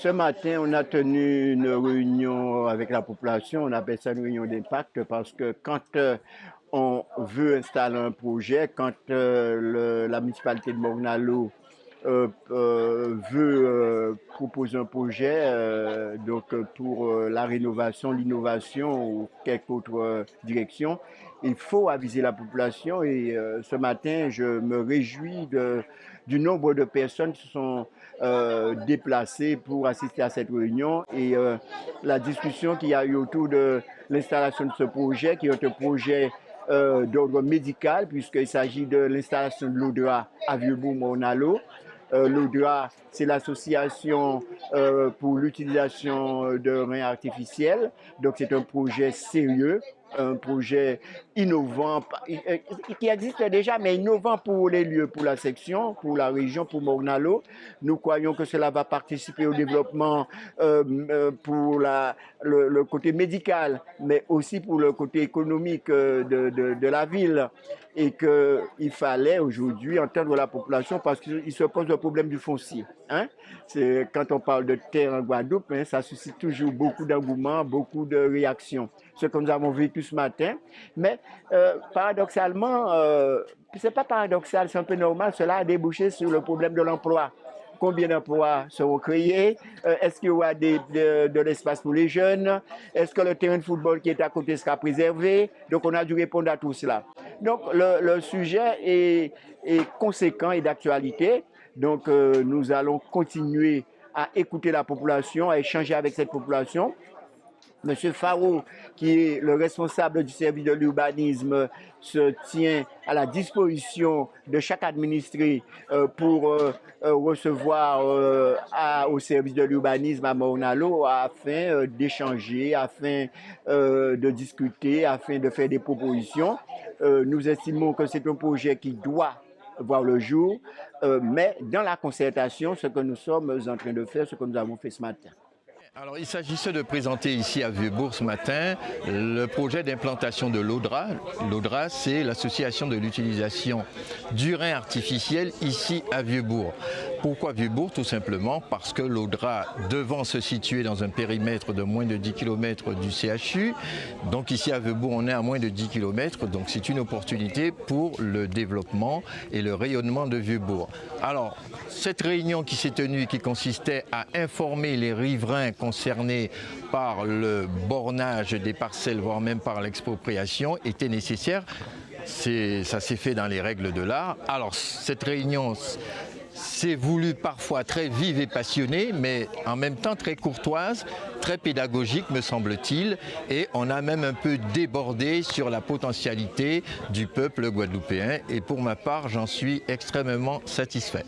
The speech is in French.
Ce matin, on a tenu une réunion avec la population, on appelle ça une réunion d'impact parce que quand on veut installer un projet, quand la municipalité de Morne-à-l'Eau veut proposer un projet pour la rénovation, l'innovation ou quelque autre direction, il faut aviser la population et ce matin, je me réjouis du nombre de personnes qui se sont déplacées pour assister à cette réunion et la discussion qu'il y a eu autour de l'installation de ce projet, qui est un projet d'ordre médical, puisqu'il s'agit de l'installation de l'ODRA à Vieux-Bourg-Morne-à-l'Eau. L'ODRA, c'est l'association pour l'utilisation de reins artificiels. Donc, c'est un projet sérieux, un projet innovant, qui existe déjà, mais innovant pour les lieux, pour la section, pour la région, pour Morne-à-l'Eau. Nous croyons que cela va participer au développement pour le côté médical, mais aussi pour le côté économique de la ville. Et qu'il fallait aujourd'hui entendre la population parce qu'il se pose le problème du foncier. Hein? Quand on parle de terre en Guadeloupe, hein, ça suscite toujours beaucoup d'engouement, beaucoup de réactions. Ce que nous avons vécu ce matin. Mais paradoxalement, c'est pas paradoxal, c'est un peu normal, cela a débouché sur le problème de l'emploi. Combien d'emplois seront créés? Est-ce qu'il y aura de l'espace pour les jeunes? Est-ce que le terrain de football qui est à côté sera préservé? Donc, on a dû répondre à tout cela. Donc, le sujet est conséquent et d'actualité. Donc, nous allons continuer à écouter la population, à échanger avec cette population. Monsieur Faro, qui est le responsable du service de l'urbanisme, se tient à la disposition de chaque administré pour recevoir au service de l'urbanisme à Morne-à-l'Eau afin d'échanger, afin de discuter, afin de faire des propositions. Nous estimons que c'est un projet qui doit voir le jour, mais dans la concertation, ce que nous sommes en train de faire, ce que nous avons fait ce matin. Alors, il s'agissait de présenter ici à Vieux-Bourg ce matin le projet d'implantation de l'ODRA. L'ODRA, c'est l'association de l'utilisation du rein artificiel ici à Vieux-Bourg. Pourquoi Vieux-Bourg? Tout simplement parce que l'ODRA, devant se situer dans un périmètre de moins de 10 km du CHU, donc ici à Vieux-Bourg, on est à moins de 10 km, donc c'est une opportunité pour le développement et le rayonnement de Vieux-Bourg. Alors, cette réunion qui s'est tenue, qui consistait à informer les riverains concernés par le bornage des parcelles, voire même par l'expropriation, était nécessaire. Ça s'est fait dans les règles de l'art. Alors, cette réunion s'est voulue parfois très vive et passionnée, mais en même temps très courtoise, très pédagogique, me semble-t-il. Et on a même un peu débordé sur la potentialité du peuple guadeloupéen. Et pour ma part, j'en suis extrêmement satisfait.